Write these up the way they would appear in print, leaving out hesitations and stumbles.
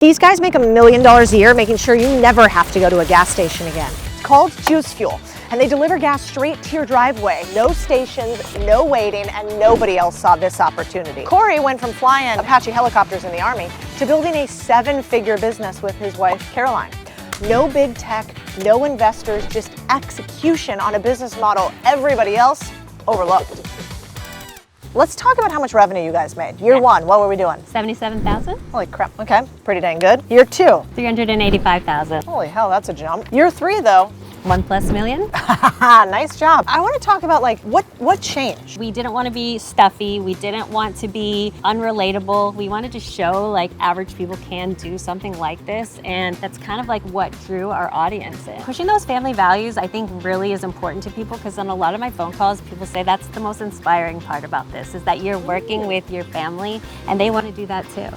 These guys make $1 million a year, making sure you never have to go to a gas station again. It's called Juice Fuel, and they deliver gas straight to your driveway. No stations, no waiting, and nobody else saw this opportunity. Corey went from flying Apache helicopters in the Army to building a 7-figure business with his wife, Caroline. No big tech, no investors, just execution on a business model everybody else overlooked. Let's talk about how much revenue you guys made. Year one, what were we doing? 77,000. Holy crap, okay, pretty dang good. Year two? 385,000. Holy hell, that's a jump. Year three though? $1+ million. Nice job. I want to talk about like what changed? We didn't want to be stuffy. We didn't want to be unrelatable. We wanted to show like average people can do something like this, and that's kind of like what drew our audience in. Pushing those family values, I think, really is important to people, because on a lot of my phone calls, people say that's the most inspiring part about this, is that you're working with your family and they want to do that too.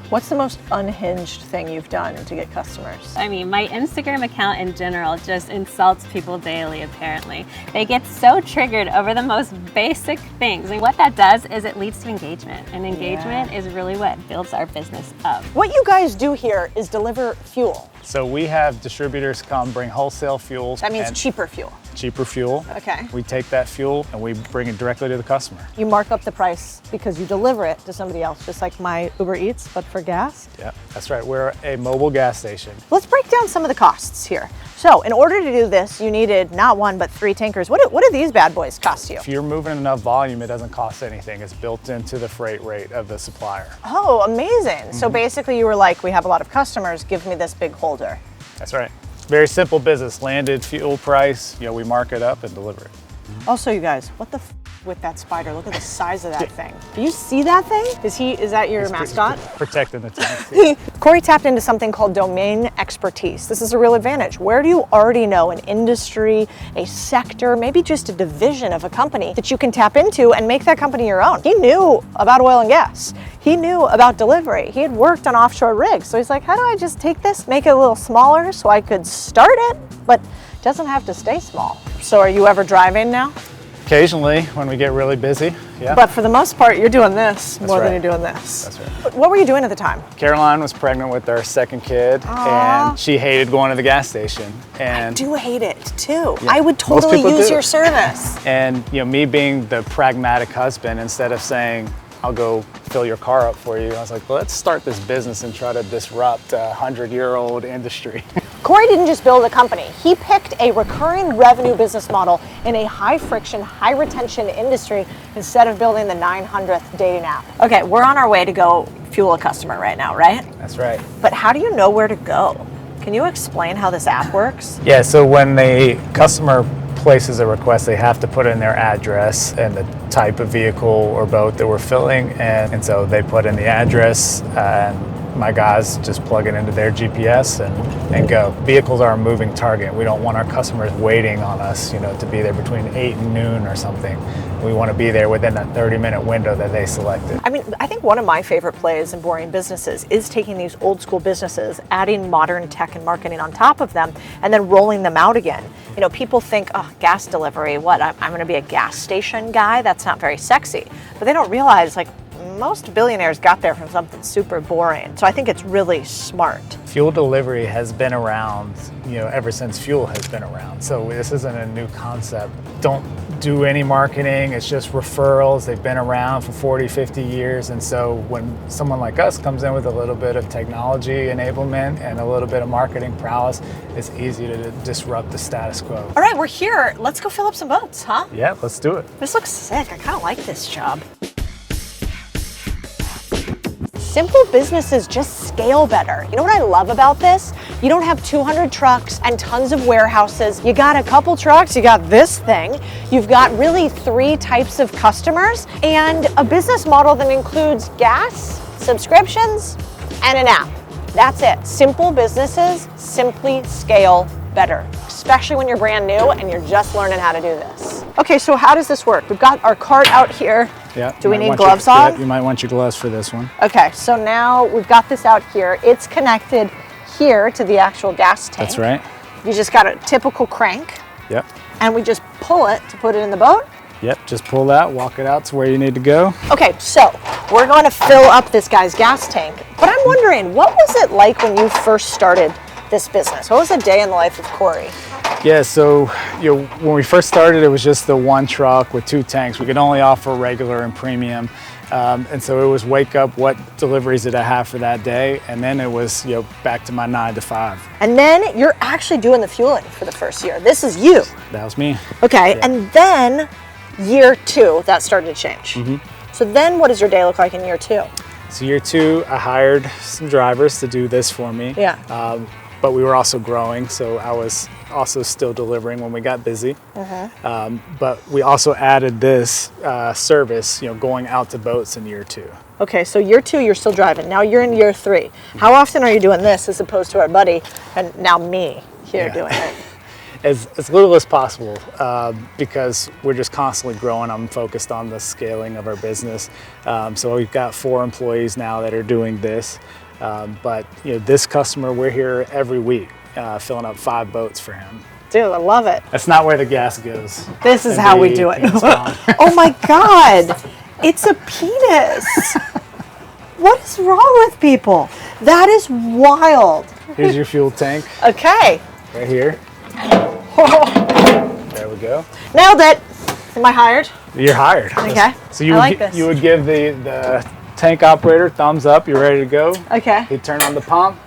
What's the most unhinged thing you've done to get customers? I mean, my Instagram account in general just insults people daily, apparently. They get so triggered over the most basic things. And what that does is it leads to engagement. And engagement is really what builds our business up. What you guys do here is deliver fuel. So we have distributors come bring wholesale fuels. That means cheaper fuel. Cheaper fuel. Okay. We take that fuel and we bring it directly to the customer. You mark up the price because you deliver it to somebody else, just like my Uber Eats, but for gas? Yeah, that's right. We're a mobile gas station. Let's break down some of the costs here. So in order to do this, you needed not 1, but 3 tankers. What do these bad boys cost you? If you're moving enough volume, it doesn't cost anything. It's built into the freight rate of the supplier. Oh, amazing. So basically you were like, we have a lot of customers, give me this big holder. That's right. Very simple business. Landed fuel price, we mark it up and deliver it. Also, you guys, what the with that spider? Look at the size of that thing. Do you see that thing? Is that your mascot? Protecting the tank. Corey tapped into something called domain expertise. This is a real advantage. Where do you already know an industry, a sector, maybe just a division of a company that you can tap into and make that company your own? He knew about oil and gas. He knew about delivery. He had worked on offshore rigs. So he's like, how do I just take this, make it a little smaller so I could start it, but it doesn't have to stay small. So are you ever driving now? Occasionally, when we get really busy, yeah. But for the most part, you're doing this more than you're doing this. That's right. What were you doing at the time? Caroline was pregnant with our second kid, and she hated going to the gas station. And I do hate it too. Yeah, I would totally use do. your service. And me being the pragmatic husband, instead of saying, I'll go fill your car up for you, I was like, well, let's start this business and try to disrupt a 100-year-old industry. Corey didn't just build a company. He picked a recurring revenue business model in a high-friction, high-retention industry instead of building the 900th dating app. Okay, we're on our way to go fuel a customer right now, right? That's right. But how do you know where to go? Can you explain how this app works? Yeah, so when the customer places a request, they have to put in their address and the type of vehicle or boat that we're filling, and so they put in the address, and my guys just plug it into their GPS and go. Vehicles are a moving target. We don't want our customers waiting on us, to be there between 8 and noon or something. We want to be there within that 30-minute window that they selected. I mean, I think one of my favorite plays in boring businesses is taking these old school businesses, adding modern tech and marketing on top of them, and then rolling them out again. People think, oh, gas delivery, what? I'm going to be a gas station guy? That's not very sexy. But they don't realize, most billionaires got there from something super boring. So I think it's really smart. Fuel delivery has been around, ever since fuel has been around. So this isn't a new concept. Don't do any marketing. It's just referrals. They've been around for 40, 50 years. And so when someone like us comes in with a little bit of technology enablement and a little bit of marketing prowess, it's easy to disrupt the status quo. All right, we're here. Let's go fill up some boats, huh? Yeah, let's do it. This looks sick. I kind of like this job. Simple businesses just scale better. You know what I love about this? You don't have 200 trucks and tons of warehouses. You got a couple trucks, you got this thing. You've got really 3 types of customers and a business model that includes gas, subscriptions, and an app. That's it. Simple businesses simply scale better, especially when you're brand new and you're just learning how to do this. Okay, so how does this work? We've got our cart out here. Yeah. Do we need gloves on? You might want your gloves for this one. Okay, so now we've got this out here. It's connected here to the actual gas tank. That's right. You just got a typical crank. Yep. And we just pull it to put it in the boat? Yep, just pull that, walk it out to where you need to go. Okay, so we're going to fill up this guy's gas tank, but I'm wondering, what was it like when you first started this business? What was a day in the life of Codie? Yeah, so when we first started, it was just the one truck with 2 tanks. We could only offer regular and premium. And so it was wake up, what deliveries did I have for that day? And then it was, back to my 9 to 5. And then you're actually doing the fueling for the first year. This is you. That was me. Okay, Yeah. and then year 2, that started to change. So then what does your day look like in year 2? So year 2, I hired some drivers to do this for me. Yeah. But we were also growing, so I was also still delivering when we got busy. But we also added this service, going out to boats in year 2. Okay, so year 2, you're still driving. Now you're in year 3. How often are you doing this as opposed to our buddy and now me here doing it? As little as possible, because we're just constantly growing. I'm focused on the scaling of our business. So we've got 4 employees now that are doing this. But this customer, we're here every week, filling up 5 boats for him. Dude, I love it. That's not where the gas goes. This is how we do it. Oh my God, it's a penis. What is wrong with people? That is wild. Here's your fuel tank. Okay. Right here. There we go. Nailed it. Am I hired? You're hired. Okay. So you I would, like this. you would give the tank operator thumbs up. You're ready to go. Okay. He'd turn on the pump.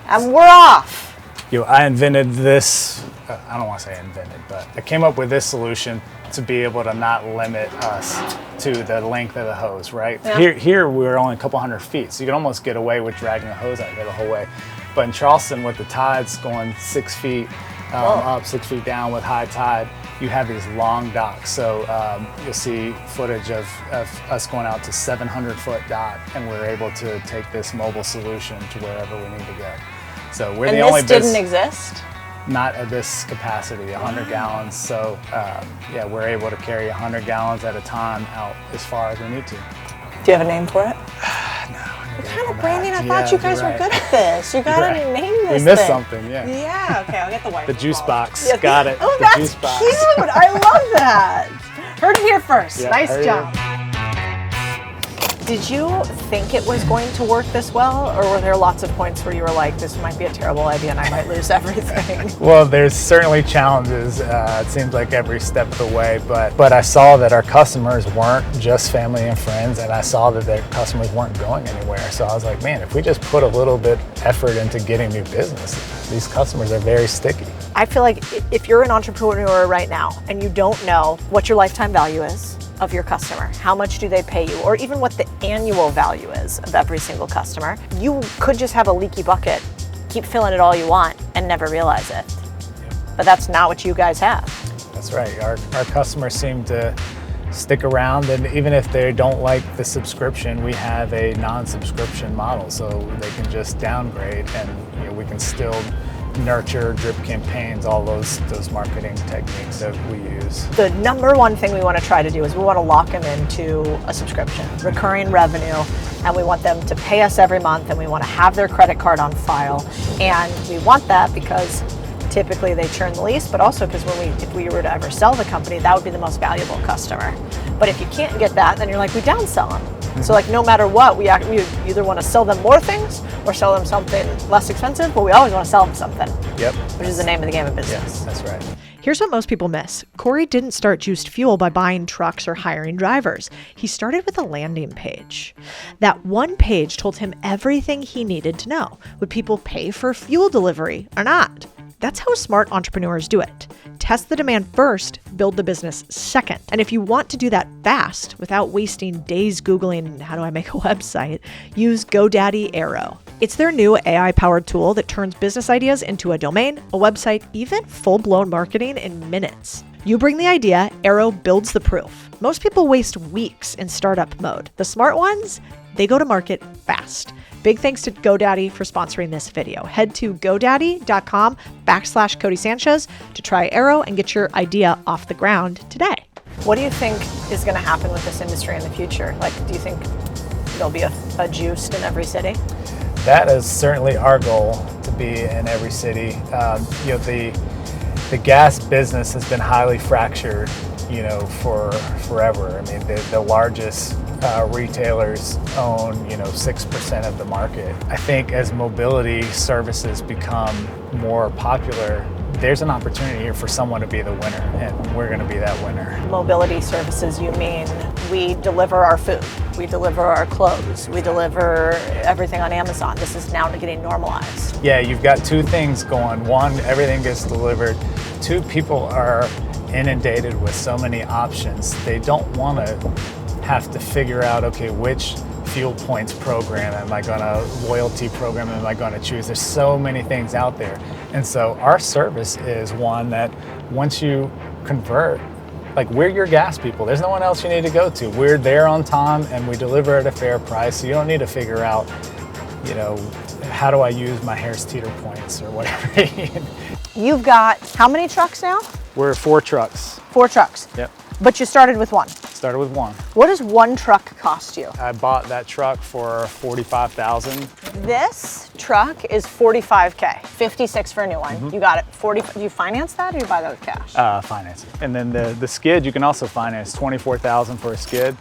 And we're off. I invented this. I don't want to say invented, but I came up with this solution to be able to not limit us to the length of the hose, right? Yeah. Here we're only a couple hundred feet, so you can almost get away with dragging the hose out here the whole way. But in Charleston, with the tides going 6 feet up, 6 feet down with high tide, you have these long docks. So you'll see footage of us going out to 700-foot dock, and we're able to take this mobile solution to wherever we need to go. So we're the only business. And this didn't exist? Not at this capacity, 100 gallons. So yeah, we're able to carry 100 gallons at a time out as far as we need to. Do you have a name for it? No. What kind of branding? I thought you guys were good at this. You gotta name this We missed thing. something, yeah. Yeah, okay, I'll get the white. The juice box, Yeah. got it. Oh, The that's juice box. cute. I love that. Heard it here first. Yeah, nice heard job. Did you think it was going to work this well, or were there lots of points where you were like, this might be a terrible idea and I might lose everything? Well, there's certainly challenges. It seems like every step of the way, but I saw that our customers weren't just family and friends, and I saw that their customers weren't going anywhere. So I was like, man, if we just put a little bit effort into getting new business, these customers are very sticky. I feel like if you're an entrepreneur right now and you don't know what your lifetime value is of your customer, how much do they pay you, or even what the annual value is of every single customer, you could just have a leaky bucket, keep filling it all you want and never realize it. But that's not what you guys have. That's right. Our customers seem to stick around, and even if they don't like the subscription, we have a non-subscription model, so they can just downgrade, and we can still nurture drip campaigns, all those marketing techniques that we use. The number one thing we want to try to do is we want to lock them into a subscription, recurring revenue, and we want them to pay us every month, and we want to have their credit card on file. And we want that because typically they churn the least, but also because if we were to ever sell the company, that would be the most valuable customer. But if you can't get that, then you're like, we downsell them. So like no matter what, we either want to sell them more things or sell them something less expensive, but we always want to sell them something. Yep. Which is the name of the game of business. Yes, that's right. Here's what most people miss. Codie didn't start Juiced Fuel by buying trucks or hiring drivers. He started with a landing page. That one page told him everything he needed to know. Would people pay for fuel delivery or not? That's how smart entrepreneurs do it. Test the demand first, build the business second. And if you want to do that fast without wasting days Googling how do I make a website, use GoDaddy Arrow. It's their new AI-powered tool that turns business ideas into a domain, a website, even full-blown marketing in minutes. You bring the idea, Arrow builds the proof. Most people waste weeks in startup mode. The smart ones, they go to market fast. Big thanks to GoDaddy for sponsoring this video. Head to godaddy.com/Codie Sanchez to try Arrow and get your idea off the ground today. What do you think is going to happen with this industry in the future? Like, do you think there'll be a Juiced in every city? That is certainly our goal, to be in every city. The gas business has been highly fractured, for forever. I mean, the largest retailers own, 6% of the market. I think as mobility services become more popular, there's an opportunity here for someone to be the winner, and we're going to be that winner. Mobility services, you mean we deliver our food, we deliver our clothes, we deliver everything on Amazon. This is now getting normalized. Yeah, you've got two things going. One, everything gets delivered. Two, people are inundated with so many options. They don't want to have to figure out, okay, which fuel points program am I gonna, loyalty program am I gonna choose? There's so many things out there. And so our service is one that once you convert, like, we're your gas people. There's no one else you need to go to. We're there on time and we deliver at a fair price. So you don't need to figure out, how do I use my Harris Teeter points or whatever. You've got how many trucks now? We're 4 trucks. 4 trucks. Yep. But you started with 1. Started with 1. What does 1 truck cost you? I bought that truck for $45,000. This truck is $45K, 56 for a new one. You got it. 40. Do you finance that or you buy that with cash? Finance. And then the skid you can also finance, $24,000 for a skid.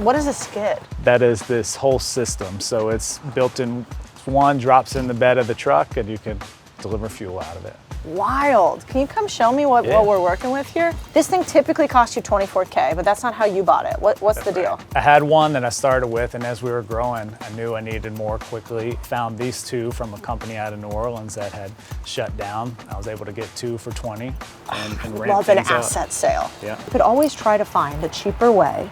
What is a skid? That is this whole system. So it's built in. One drops in the bed of the truck and you can deliver fuel out of it. Wild. Can you come show me what we're working with here? This thing typically costs you $24K, but that's not how you bought it. What's the deal? I had one that I started with, and as we were growing, I knew I needed more quickly. Found these 2 from a company out of New Orleans that had shut down. I was able to get 2 for 20 and Love an asset sale. Yeah. You could always try to find a cheaper way.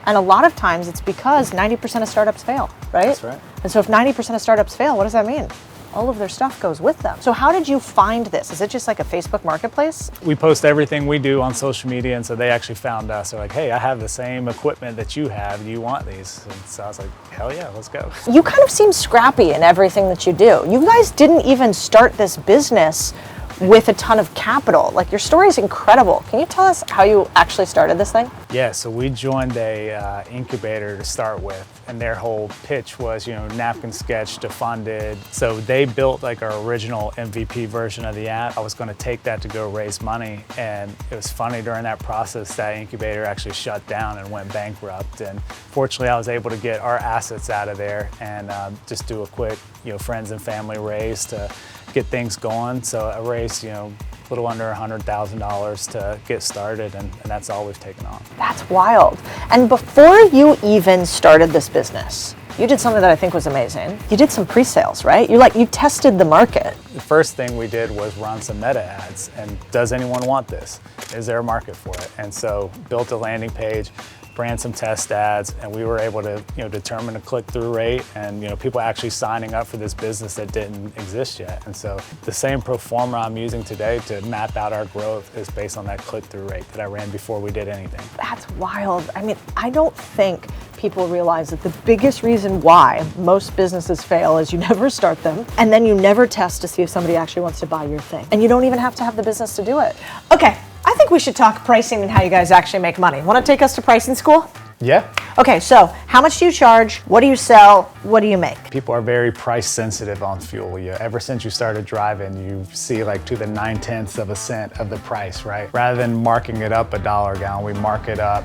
And a lot of times it's because 90% of startups fail, right? That's right. And so if 90% of startups fail, what does that mean? All of their stuff goes with them. So how did you find this? Is it just like a Facebook marketplace? We post everything we do on social media, and so they actually found us. They're like, hey, I have the same equipment that you have. Do you want these? And so I was like, hell yeah, let's go. You kind of seem scrappy in everything that you do. You guys didn't even start this business with a ton of capital. Like, your story is incredible. Can you tell us how you actually started this thing? Yeah, so we joined a incubator to start with, and their whole pitch was, napkin sketch to funded. So they built like our original MVP version of the app. I was going to take that to go raise money, and it was funny, during that process, that incubator actually shut down and went bankrupt. And fortunately, I was able to get our assets out of there and just do a quick, friends and family raise to get things going. So I raised, a little under $100,000 to get started, and that's all we've taken on. That's wild. And before you even started this business, you did something that I think was amazing. You did some pre-sales, right? You tested the market. The first thing we did was run some meta ads, and does anyone want this? Is there a market for it? And so built a landing page, ran some test ads, and we were able to determine a click-through rate and people actually signing up for this business that didn't exist yet. And so the same pro forma I'm using today to map out our growth is based on that click-through rate that I ran before we did anything. That's wild. I mean, I don't think people realize that the biggest reason why most businesses fail is you never start them, and then you never test to see if somebody actually wants to buy your thing. And you don't even have to have the business to do it. Okay, I think we should talk pricing and how you guys actually make money. Want to take us to pricing school? Yeah. Okay, so how much do you charge? What do you sell? What do you make? People are very price sensitive on fuel. Ever since you started driving, you see like to the 0.9 of a cent of the price, right? Rather than marking it up $1 a gallon, we mark it up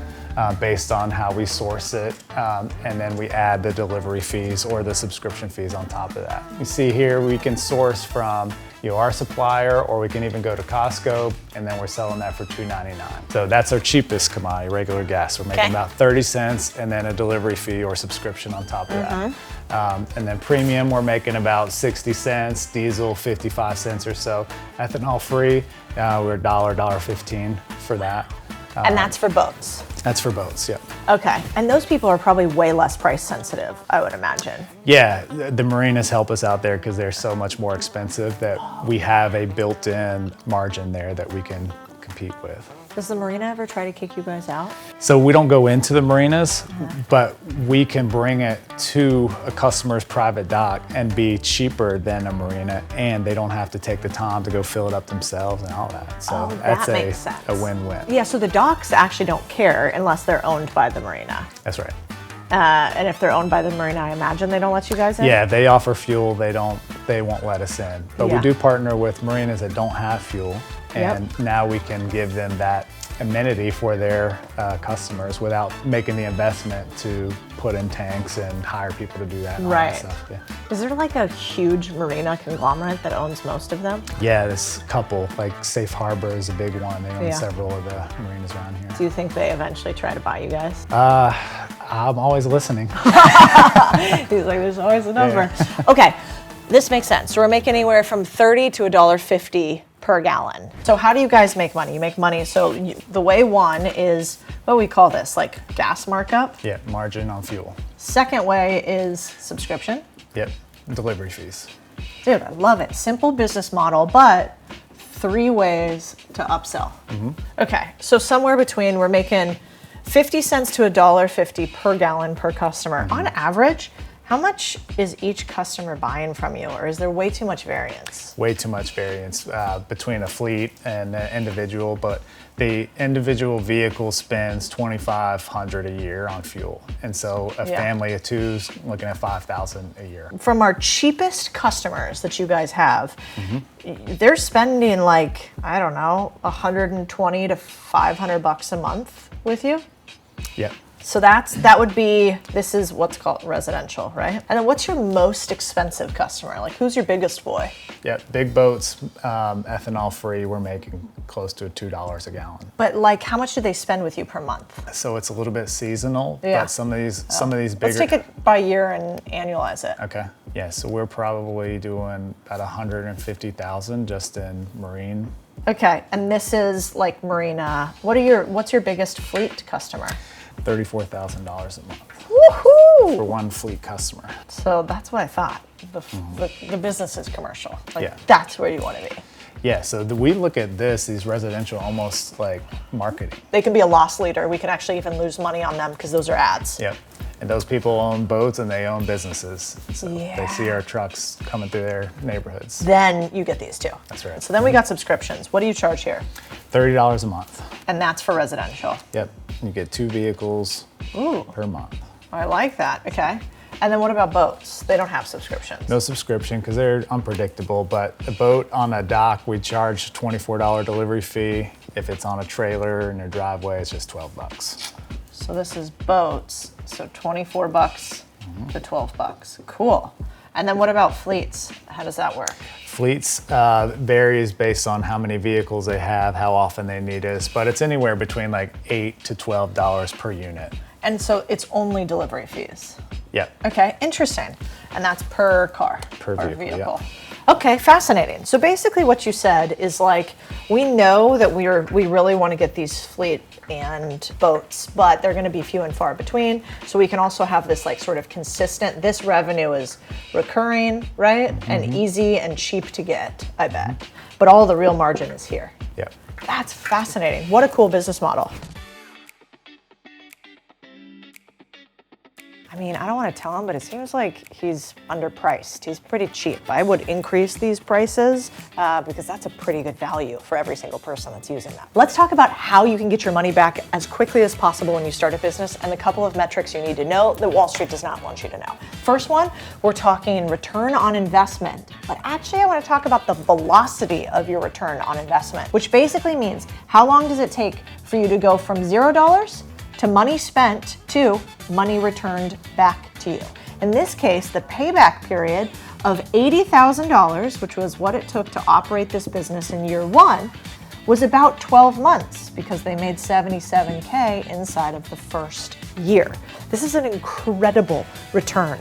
based on how we source it, and then we add the delivery fees or the subscription fees on top of that. You see here we can source from our supplier, or we can even go to Costco, and then we're selling that for $2.99. So that's our cheapest commodity, regular gas. We're making about 30 cents, and then a delivery fee or subscription on top of that. And then premium, we're making about 60 cents, diesel 55 cents or so. Ethanol free, we're $1, $1.15 for that. And that's for boats? That's for boats, yeah. Okay, and those people are probably way less price sensitive, I would imagine. Yeah, the marinas help us out there because they're so much more expensive that we have a built-in margin there that we can compete with. Does the marina ever try to kick you guys out? So we don't go into the marinas, but we can bring it to a customer's private dock and be cheaper than a marina, and they don't have to take the time to go fill it up themselves and all that. So that makes sense. A win-win. Yeah, so the docks actually don't care unless they're owned by the marina. That's right. And if they're owned by the marina, I imagine they don't let you guys in? Yeah, they offer fuel, they won't let us in. But Yeah. we do partner with marinas that don't have fuel, and now we can give them that amenity for their customers without making the investment to put in tanks and hire people to do that. And all that stuff. Yeah. Is there like a huge marina conglomerate that owns most of them? Yeah, this couple, like Safe Harbor is a big one. They own several of the marinas around here. Do you think they eventually try to buy you guys? I'm always listening. He's like, there's always a number. Yeah. Okay, this makes sense. So we're making anywhere from $30 to $1.50 per gallon. So how do you guys make money? You make money, so the way one is, what do we call this, like gas markup? Yeah, margin on fuel. Second way is subscription. Yep, delivery fees. Dude, I love it. Simple business model, but 3 ways to upsell. Okay, so somewhere between, we're making 50 cents to $1.50 per gallon per customer. On average, how much is each customer buying from you, or is there way too much variance? Way too much variance between a fleet and an individual, but the individual vehicle spends $2,500 a year on fuel, and so a family of 2's looking at $5,000 a year. From our cheapest customers that you guys have, they're spending like, I don't know, $120 to $500 a month with you. Yep. So that would be, this is what's called residential, right? And then what's your most expensive customer? Like, who's your biggest boy? Yeah, big boats, ethanol free, we're making close to $2 a gallon. But like, how much do they spend with you per month? So it's a little bit seasonal, but some of these bigger. Let's take it by year and annualize it. Okay. Yeah, so we're probably doing about 150,000 just in marine. Okay, and this is like marina. What's your biggest fleet customer? $34,000 a month. Woohoo! For one fleet customer. So that's what I thought. The business is commercial. Like, Yeah. that's where you want to be. Yeah, so we look at these residential, almost like marketing. They can be a loss leader. We can actually even lose money on them because those are ads. Yep. And those people own boats and they own businesses. So they see our trucks coming through their neighborhoods. Then you get these too. That's right. So then we got subscriptions. What do you charge here? $30 a month. And that's for residential. Yep. You get 2 vehicles per month. I like that. Okay. And then what about boats? They don't have subscriptions. No subscription because they're unpredictable, but a boat on a dock, we charge $24 delivery fee. If it's on a trailer in your driveway, it's just $12. So this is boats, so $24 to $12. Cool. And then what about fleets? How does that work? Fleets varies based on how many vehicles they have, how often they need us, but it's anywhere between like $8 to $12 per unit. And so it's only delivery fees? Yep. Okay, interesting. And that's per car? Per vehicle. Yep. Okay, fascinating. So basically what you said is like, we know that we really want to get these fleet and boats, but they're going to be few and far between. So we can also have this like sort of consistent, this revenue is recurring, right? And easy and cheap to get, I bet. But all the real margin is here. Yep. That's fascinating. What a cool business model. I mean, I don't want to tell him, but it seems like he's underpriced. He's pretty cheap. I would increase these prices because that's a pretty good value for every single person that's using that. Let's talk about how you can get your money back as quickly as possible when you start a business and the couple of metrics you need to know that Wall Street does not want you to know. First one, we're talking return on investment, but actually I want to talk about the velocity of your return on investment, which basically means how long does it take for you to go from $0 to money spent to money returned back to you. In this case, the payback period of $80,000, which was what it took to operate this business in year 1, was about 12 months because they made $77K inside of the first year. This is an incredible return.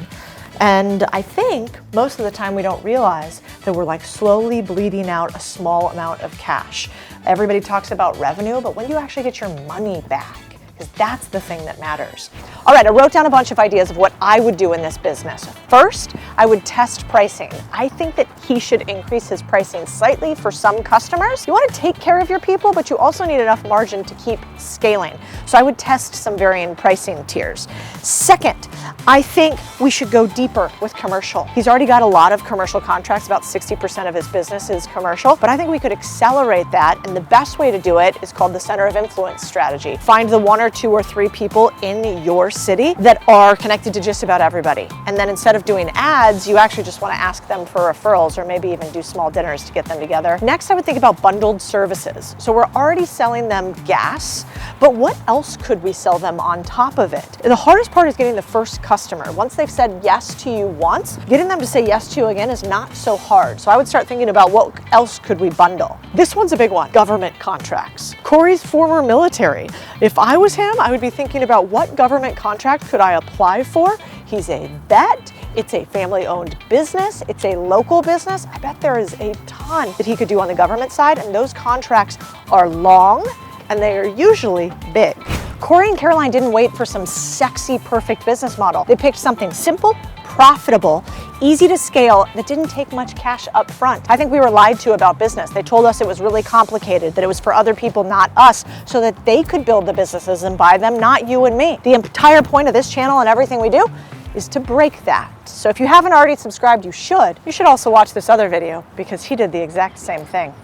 And I think most of the time we don't realize that we're like slowly bleeding out a small amount of cash. Everybody talks about revenue, but when do you actually get your money back? Because that's the thing that matters. All right, I wrote down a bunch of ideas of what I would do in this business. First, I would test pricing. I think that he should increase his pricing slightly for some customers. You want to take care of your people, but you also need enough margin to keep scaling. So I would test some varying pricing tiers. Second, I think we should go deeper with commercial. He's already got a lot of commercial contracts, about 60% of his business is commercial, but I think we could accelerate that, and the best way to do it is called the center of influence strategy. Find the 1 or or 2 or 3 people in your city that are connected to just about everybody. And then instead of doing ads, you actually just want to ask them for referrals or maybe even do small dinners to get them together. Next, I would think about bundled services. So we're already selling them gas, but what else could we sell them on top of it? The hardest part is getting the first customer. Once they've said yes to you once, getting them to say yes to you again is not so hard. So I would start thinking about what else could we bundle. This one's a big one, government contracts. Corey's former military. If I was him, I would be thinking about what government contract could I apply for? He's a vet, it's a family-owned business, it's a local business. I bet there is a ton that he could do on the government side, and those contracts are long and they are usually big. Corey and Caroline didn't wait for some sexy, perfect business model. They picked something simple, profitable, easy to scale, that didn't take much cash up front. I think we were lied to about business. They told us it was really complicated, that it was for other people, not us, so that they could build the businesses and buy them, not you and me. The entire point of this channel and everything we do is to break that. So if you haven't already subscribed, you should. You should also watch this other video because he did the exact same thing.